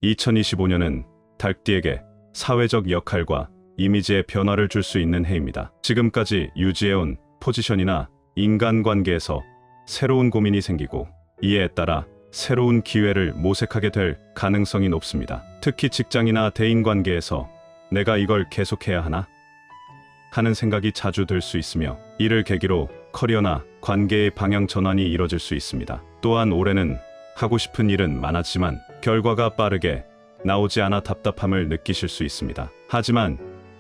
2025년은 달띠에게 사회적 역할과 이미지의 변화를 줄 수 있는 해입니다. 지금까지 유지해온 포지션이나 인간관계에서 새로운 고민이 생기고 이에 따라 새로운 기회를 모색하게 될 가능성이 높습니다. 특히 직장이나 대인관계에서 내가 이걸 계속해야 하나? 하는 생각이 자주 들 수 있으며 이를 계기로 커리어나 관계의 방향 전환이 이뤄질 수 있습니다. 또한 올해는 하고 싶은 일은 많았지만 결과가 빠르게 나오지 않아 답답함을 느끼실 수 있습니다. 하지만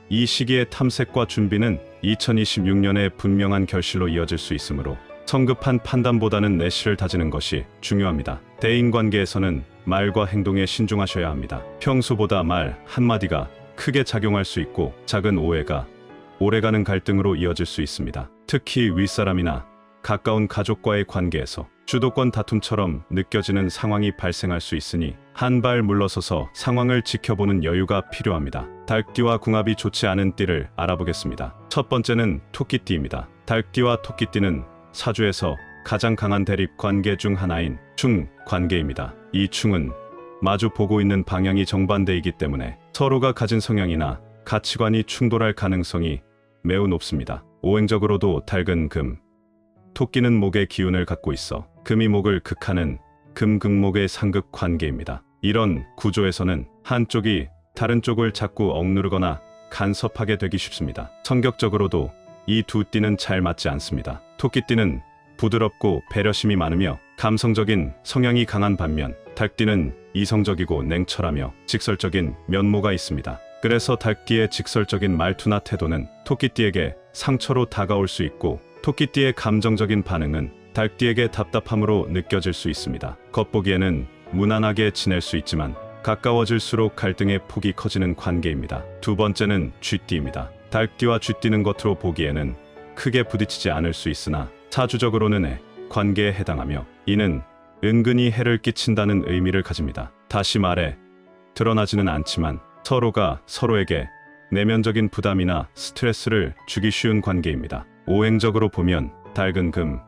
이 시기의 탐색과 준비는 2026년의 분명한 결실로 이어질 수 있으므로 성급한 판단보다는 내실을 다지는 것이 중요합니다. 대인관계에서는 말과 행동에 신중하셔야 합니다. 평소보다 말 한마디가 크게 작용할 수 있고 작은 오해가 오래가는 갈등으로 이어질 수 있습니다. 특히 윗사람이나 가까운 가족과의 관계에서 주도권 다툼처럼 느껴지는 상황이 발생할 수 있으니 한 발 물러서서 상황을 지켜보는 여유가 필요합니다. 달띠와 궁합이 좋지 않은 띠를 알아보겠습니다. 첫 번째는 토끼띠입니다. 달띠와 토끼띠는 사주에서 가장 강한 대립 관계 중 하나인 충 관계입니다. 이 충은 마주 보고 있는 방향이 정반대이기 때문에 서로가 가진 성향이나 가치관이 충돌할 가능성이 매우 높습니다. 오행적으로도 닭은 금, 토끼는 목의 기운을 갖고 있어 금이 목을 극하는 금극목의 상극 관계입니다. 이런 구조에서는 한쪽이 다른 쪽을 자꾸 억누르거나 간섭하게 되기 쉽습니다. 성격적으로도 이 두 띠는 잘 맞지 않습니다. 토끼띠는 부드럽고 배려심이 많으며 감성적인 성향이 강한 반면 닭띠는 이성적이고 냉철하며 직설적인 면모가 있습니다. 그래서 닭띠의 직설적인 말투나 태도는 토끼띠에게 상처로 다가올 수 있고 토끼띠의 감정적인 반응은 닭띠에게 답답함으로 느껴질 수 있습니다. 겉보기에는 무난하게 지낼 수 있지만 가까워질수록 갈등의 폭이 커지는 관계입니다. 두 번째는 쥐띠입니다. 닭띠와 쥐띠는 겉으로 보기에는 크게 부딪히지 않을 수 있으나 사주적으로는 관계에 해당하며 이는 은근히 해를 끼친다는 의미를 가집니다. 다시 말해 드러나지는 않지만 서로가 서로에게 내면적인 부담이나 스트레스를 주기 쉬운 관계입니다. 오행적으로 보면 닭은 금,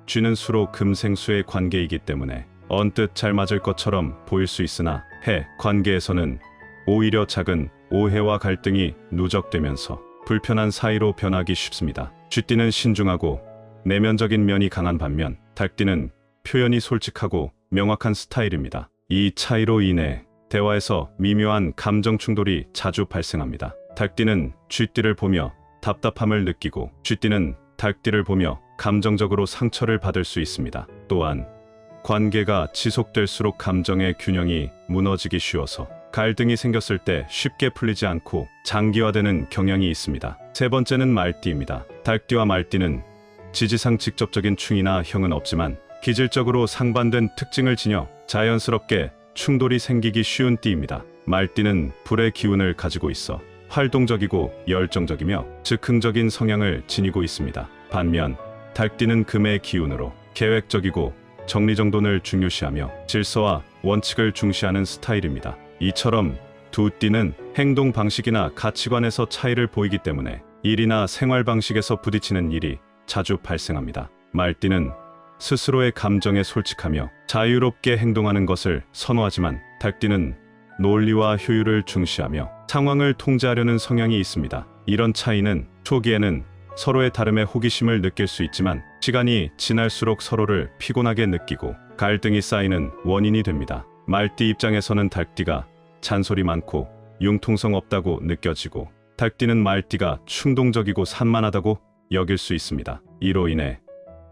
쥐는 수로 금생수의 관계이기 때문에 언뜻 잘 맞을 것처럼 보일 수 있으나 해 관계에서는 오히려 작은 오해와 갈등이 누적되면서 불편한 사이로 변하기 쉽습니다. 쥐띠는 신중하고 내면적인 면이 강한 반면 닭띠는 표현이 솔직하고 명확한 스타일입니다. 이 차이로 인해 대화에서 미묘한 감정 충돌이 자주 발생합니다. 닭띠는 쥐띠를 보며 답답함을 느끼고 쥐띠는 닭띠를 보며 감정적으로 상처를 받을 수 있습니다. 또한 관계가 지속될수록 감정의 균형이 무너지기 쉬워서 갈등이 생겼을 때 쉽게 풀리지 않고 장기화되는 경향이 있습니다. 세 번째는 말띠입니다. 닭띠와 말띠는 지지상 직접적인 충이나 형은 없지만 기질적으로 상반된 특징을 지녀 자연스럽게 충돌이 생기기 쉬운 띠입니다. 말띠는 불의 기운을 가지고 있어 활동적이고 열정적이며 즉흥적인 성향을 지니고 있습니다. 반면 닭띠는 금의 기운으로 계획적이고 정리정돈을 중요시하며 질서와 원칙을 중시하는 스타일입니다. 이처럼 두 띠는 행동 방식이나 가치관에서 차이를 보이기 때문에 일이나 생활 방식에서 부딪히는 일이 자주 발생합니다. 말띠는 스스로의 감정에 솔직하며 자유롭게 행동하는 것을 선호하지만 닭띠는 논리와 효율을 중시하며 상황을 통제하려는 성향이 있습니다. 이런 차이는 초기에는 서로의 다름에 호기심을 느낄 수 있지만 시간이 지날수록 서로를 피곤하게 느끼고 갈등이 쌓이는 원인이 됩니다. 말띠 입장에서는 닭띠가 잔소리 많고 융통성 없다고 느껴지고 닭띠는 말띠가 충동적이고 산만하다고 여길 수 있습니다. 이로 인해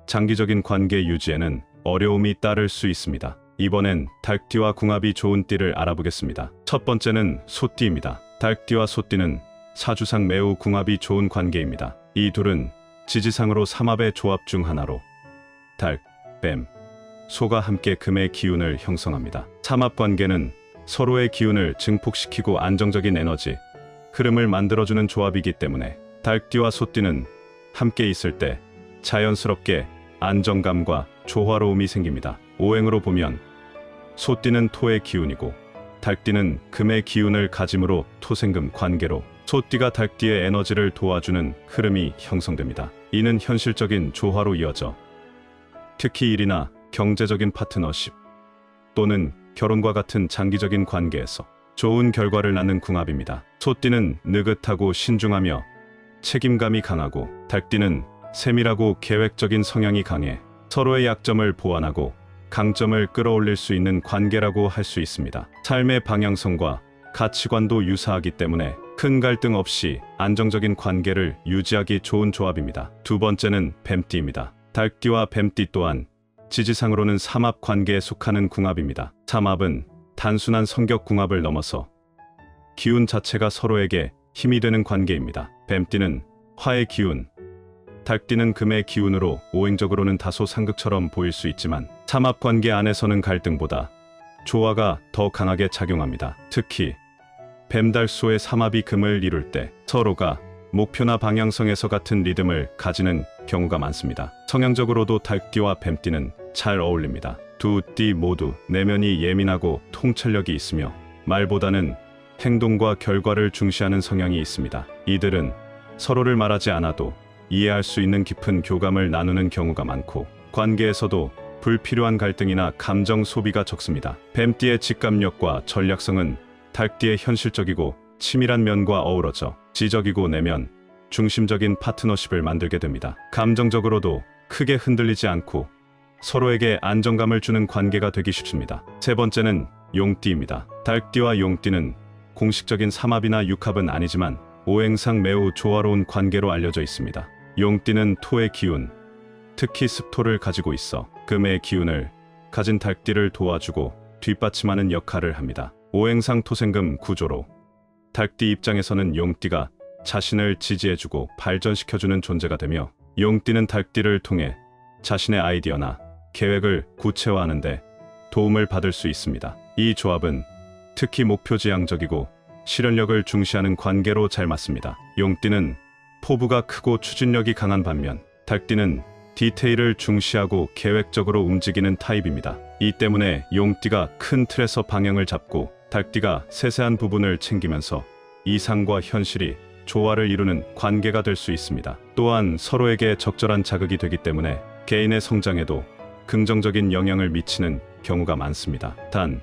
장기적인 관계 유지에는 어려움이 따를 수 있습니다. 이번엔 닭띠와 궁합이 좋은 띠를 알아보겠습니다. 첫 번째는 소띠입니다. 닭띠와 소띠는 사주상 매우 궁합이 좋은 관계입니다. 이 둘은 지지상으로 삼합의 조합 중 하나로 닭, 뱀, 소가 함께 금의 기운을 형성합니다. 삼합 관계는 서로의 기운을 증폭시키고 안정적인 에너지, 흐름을 만들어주는 조합이기 때문에 닭띠와 소띠는 함께 있을 때 자연스럽게 안정감과 조화로움이 생깁니다. 오행으로 보면 소띠는 토의 기운이고 닭띠는 금의 기운을 가짐으로 토생금 관계로 소띠가 닭띠의 에너지를 도와주는 흐름이 형성됩니다. 이는 현실적인 조화로 이어져 특히 일이나 경제적인 파트너십 또는 결혼과 같은 장기적인 관계에서 좋은 결과를 낳는 궁합입니다. 소띠는 느긋하고 신중하며 책임감이 강하고, 닭띠는 세밀하고 계획적인 성향이 강해 서로의 약점을 보완하고 강점을 끌어올릴 수 있는 관계라고 할 수 있습니다. 삶의 방향성과 가치관도 유사하기 때문에 큰 갈등 없이 안정적인 관계를 유지하기 좋은 조합입니다. 두 번째는 뱀띠입니다. 닭띠와 뱀띠 또한 지지상으로는 삼합 관계에 속하는 궁합입니다. 삼합은 단순한 성격 궁합을 넘어서 기운 자체가 서로에게 힘이 되는 관계입니다. 뱀띠는 화의 기운, 닭띠는 금의 기운으로 오행적으로는 다소 상극처럼 보일 수 있지만 삼합 관계 안에서는 갈등보다 조화가 더 강하게 작용합니다. 특히 뱀달소의 삼합이 금을 이룰 때 서로가 목표나 방향성에서 같은 리듬을 가지는 경우가 많습니다. 성향적으로도 닭띠와 뱀띠는 잘 어울립니다. 두 띠 모두 내면이 예민하고 통찰력이 있으며 말보다는 행동과 결과를 중시하는 성향이 있습니다. 이들은 서로를 말하지 않아도 이해할 수 있는 깊은 교감을 나누는 경우가 많고, 관계에서도 불필요한 갈등이나 감정 소비가 적습니다. 뱀띠의 직감력과 전략성은 닭띠의 현실적이고 치밀한 면과 어우러져 지적이고 내면 중심적인 파트너십을 만들게 됩니다. 감정적으로도 크게 흔들리지 않고 서로에게 안정감을 주는 관계가 되기 쉽습니다. 세 번째는 용띠입니다. 닭띠와 용띠는 공식적인 삼합이나 육합은 아니지만 오행상 매우 조화로운 관계로 알려져 있습니다. 용띠는 토의 기운, 특히 습토를 가지고 있어 금의 기운을 가진 닭띠를 도와주고 뒷받침하는 역할을 합니다. 오행상 토생금 구조로 닭띠 입장에서는 용띠가 자신을 지지해주고 발전시켜주는 존재가 되며, 용띠는 닭띠를 통해 자신의 아이디어나 계획을 구체화하는 데 도움을 받을 수 있습니다. 이 조합은 특히 목표지향적이고 실현력을 중시하는 관계로 잘 맞습니다. 용띠는 포부가 크고 추진력이 강한 반면 닭띠는 디테일을 중시하고 계획적으로 움직이는 타입입니다. 이 때문에 용띠가 큰 틀에서 방향을 잡고 닭띠가 세세한 부분을 챙기면서 이상과 현실이 조화를 이루는 관계가 될 수 있습니다. 또한 서로에게 적절한 자극이 되기 때문에 개인의 성장에도 긍정적인 영향을 미치는 경우가 많습니다. 단,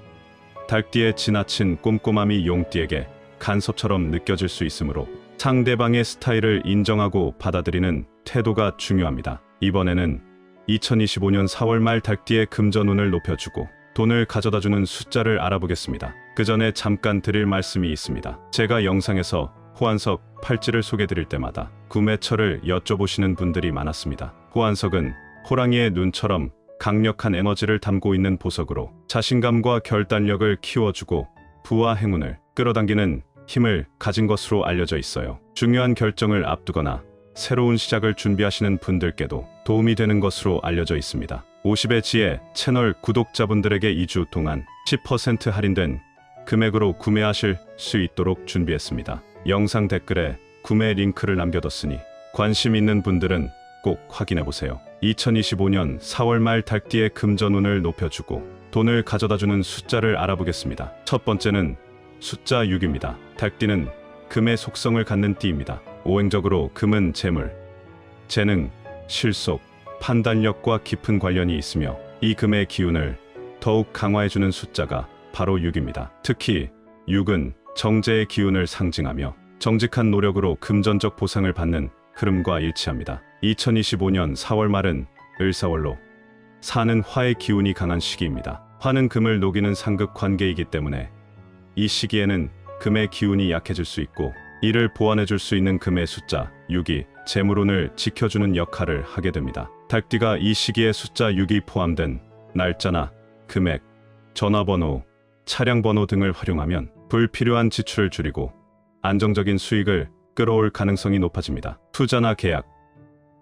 닭띠의 지나친 꼼꼼함이 용띠에게 간섭처럼 느껴질 수 있으므로 상대방의 스타일을 인정하고 받아들이는 태도가 중요합니다. 이번에는 2025년 4월 말 닭띠의 금전운을 높여주고 돈을 가져다주는 숫자를 알아보겠습니다. 그 전에 잠깐 드릴 말씀이 있습니다. 제가 영상에서 호환석 팔찌를 소개드릴 때마다 구매처를 여쭤보시는 분들이 많았습니다. 호환석은 호랑이의 눈처럼 강력한 에너지를 담고 있는 보석으로 자신감과 결단력을 키워주고 부와 행운을 끌어당기는 힘을 가진 것으로 알려져 있어요. 중요한 결정을 앞두거나 새로운 시작을 준비하시는 분들께도 도움이 되는 것으로 알려져 있습니다. 50의 지혜 채널 구독자분들에게 2주 동안 10% 할인된 금액으로 구매하실 수 있도록 준비했습니다. 영상 댓글에 구매 링크를 남겨뒀으니 관심 있는 분들은 꼭 확인해보세요. 2025년 4월 말 닭띠의 금전운을 높여주고 돈을 가져다주는 숫자를 알아보겠습니다. 첫 번째는 숫자 6입니다. 닭띠는 금의 속성을 갖는 띠입니다. 오행적으로 금은 재물, 재능, 실속, 판단력과 깊은 관련이 있으며 이 금의 기운을 더욱 강화해주는 숫자가 바로 6입니다. 특히 6은 정제의 기운을 상징하며 정직한 노력으로 금전적 보상을 받는 흐름과 일치합니다. 2025년 4월 말은 을사월로 사는 화의 기운이 강한 시기입니다. 화는 금을 녹이는 상극 관계이기 때문에 이 시기에는 금의 기운이 약해질 수 있고, 이를 보완해줄 수 있는 금의 숫자 6이 재물운을 지켜주는 역할을 하게 됩니다. 닭띠가 이 시기에 숫자 6이 포함된 날짜나 금액, 전화번호, 차량번호 등을 활용하면 불필요한 지출을 줄이고 안정적인 수익을 끌어올 가능성이 높아집니다. 투자나 계약,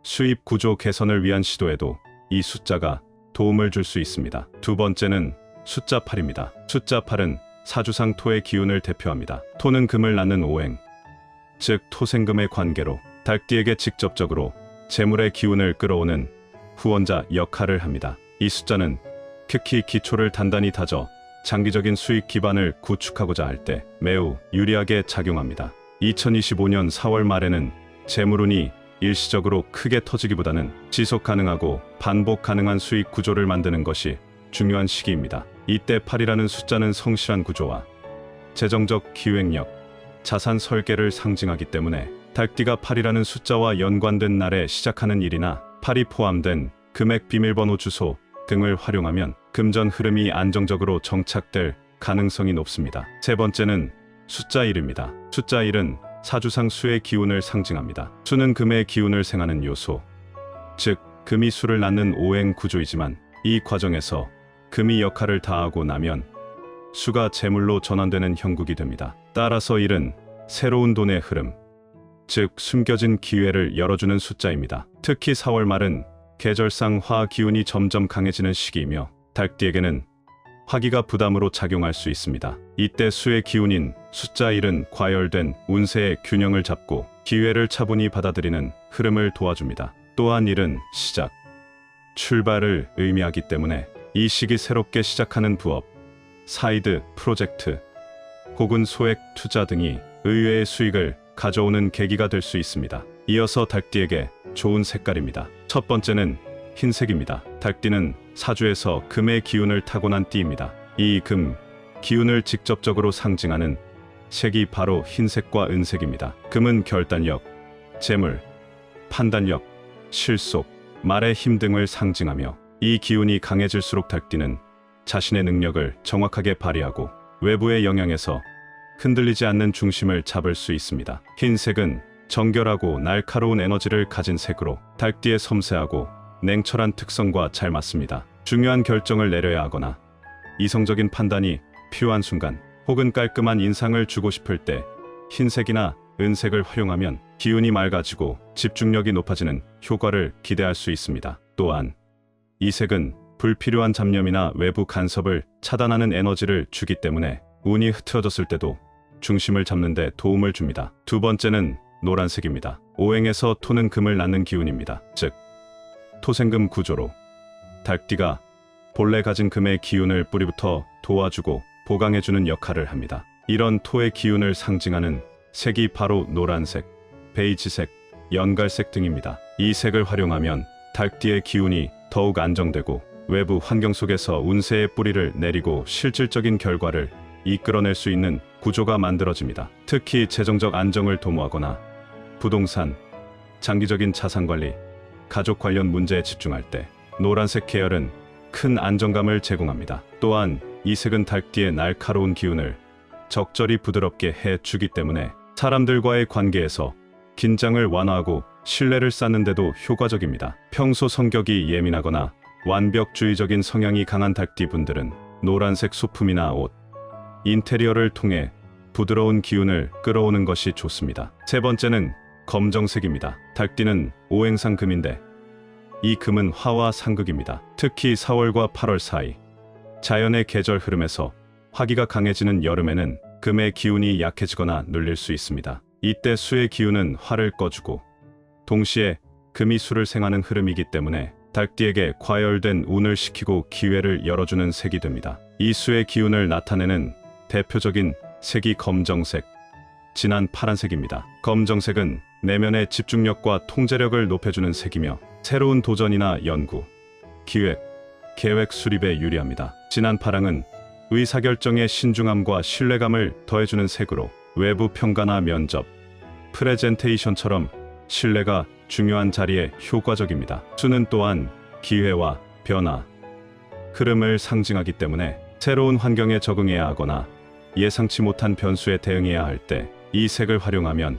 수입 구조 개선을 위한 시도에도 이 숫자가 도움을 줄 수 있습니다. 두 번째는 숫자 8입니다. 숫자 8은 사주상 토의 기운을 대표합니다. 토는 금을 낳는 오행, 즉 토생금의 관계로 닭띠에게 직접적으로 재물의 기운을 끌어오는 후원자 역할을 합니다. 이 숫자는 특히 기초를 단단히 다져 장기적인 수익 기반을 구축하고자 할 때 매우 유리하게 작용합니다. 2025년 4월 말에는 재물운이 일시적으로 크게 터지기보다는 지속 가능하고 반복 가능한 수익 구조를 만드는 것이 중요한 시기입니다. 이때 8이라는 숫자는 성실한 구조와 재정적 기획력, 자산 설계를 상징하기 때문에 달띠가 8이라는 숫자와 연관된 날에 시작하는 일이나 8이 포함된 금액 비밀번호 주소 등을 활용하면 금전 흐름이 안정적으로 정착될 가능성이 높습니다. 세 번째는 숫자 1입니다. 숫자 1은 사주상 수의 기운을 상징합니다. 수는 금의 기운을 생하는 요소, 즉 금이 수를 낳는 오행 구조이지만 이 과정에서 금이 역할을 다하고 나면 수가 재물로 전환되는 형국이 됩니다. 따라서 1은 새로운 돈의 흐름, 즉 숨겨진 기회를 열어주는 숫자입니다. 특히 4월 말은 계절상 화 기운이 점점 강해지는 시기이며 달띠에게는 화기가 부담으로 작용할 수 있습니다. 이때 수의 기운인 숫자 1은 과열된 운세의 균형을 잡고 기회를 차분히 받아들이는 흐름을 도와줍니다. 또한 1은 시작, 출발을 의미하기 때문에 이 시기 새롭게 시작하는 부업, 사이드 프로젝트 혹은 소액 투자 등이 의외의 수익을 가져오는 계기가 될 수 있습니다. 이어서 달띠에게 좋은 색깔입니다. 첫 번째는 흰색입니다. 달띠는 사주에서 금의 기운을 타고난 띠입니다. 이 금, 기운을 직접적으로 상징하는 색이 바로 흰색과 은색입니다. 금은 결단력, 재물, 판단력, 실속, 말의 힘 등을 상징하며 이 기운이 강해질수록 달띠는 자신의 능력을 정확하게 발휘하고 외부의 영향에서 흔들리지 않는 중심을 잡을 수 있습니다. 흰색은 정결하고 날카로운 에너지를 가진 색으로 달띠의 섬세하고 냉철한 특성과 잘 맞습니다. 중요한 결정을 내려야 하거나 이성적인 판단이 필요한 순간 혹은 깔끔한 인상을 주고 싶을 때 흰색이나 은색을 활용하면 기운이 맑아지고 집중력이 높아지는 효과를 기대할 수 있습니다. 또한 이 색은 불필요한 잡념이나 외부 간섭을 차단하는 에너지를 주기 때문에 운이 흐트러졌을 때도 중심을 잡는 데 도움을 줍니다. 두 번째는 노란색입니다. 오행에서 토는 금을 낳는 기운입니다. 즉 토생금 구조로 달띠가 본래 가진 금의 기운을 뿌리부터 도와주고 보강해주는 역할을 합니다. 이런 토의 기운을 상징하는 색이 바로 노란색, 베이지색, 연갈색 등입니다. 이 색을 활용하면 달띠의 기운이 더욱 안정되고 외부 환경 속에서 운세의 뿌리를 내리고 실질적인 결과를 이끌어낼 수 있는 구조가 만들어집니다. 특히 재정적 안정을 도모하거나 부동산, 장기적인 자산관리, 가족 관련 문제에 집중할 때 노란색 계열은 큰 안정감을 제공합니다. 또한 이 색은 달띠의 날카로운 기운을 적절히 부드럽게 해주기 때문에 사람들과의 관계에서 긴장을 완화하고 신뢰를 쌓는 데도 효과적입니다. 평소 성격이 예민하거나 완벽주의적인 성향이 강한 달띠 분들은 노란색 소품이나 옷, 인테리어를 통해 부드러운 기운을 끌어오는 것이 좋습니다. 세 번째는 검정색입니다. 달띠는 오행상 금인데 이 금은 화와 상극입니다. 특히 4월과 8월 사이 자연의 계절 흐름에서 화기가 강해지는 여름에는 금의 기운이 약해지거나 눌릴 수 있습니다. 이때 수의 기운은 화를 꺼주고 동시에 금이 수를 생하는 흐름이기 때문에 달띠에게 과열된 운을 식히고 기회를 열어주는 색이 됩니다. 이 수의 기운을 나타내는 대표적인 색이 검정색, 진한 파란색입니다. 검정색은 내면의 집중력과 통제력을 높여주는 색이며 새로운 도전이나 연구, 기획, 계획 수립에 유리합니다. 진한 파랑은 의사결정의 신중함과 신뢰감을 더해주는 색으로 외부 평가나 면접, 프레젠테이션처럼 신뢰가 중요한 자리에 효과적입니다. 수는 또한 기회와 변화, 흐름을 상징하기 때문에 새로운 환경에 적응해야 하거나 예상치 못한 변수에 대응해야 할 때 이 색을 활용하면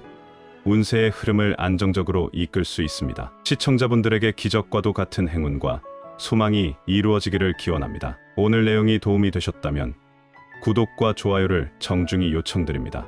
운세의 흐름을 안정적으로 이끌 수 있습니다. 시청자분들에게 기적과도 같은 행운과 소망이 이루어지기를 기원합니다. 오늘 내용이 도움이 되셨다면 구독과 좋아요를 정중히 요청드립니다.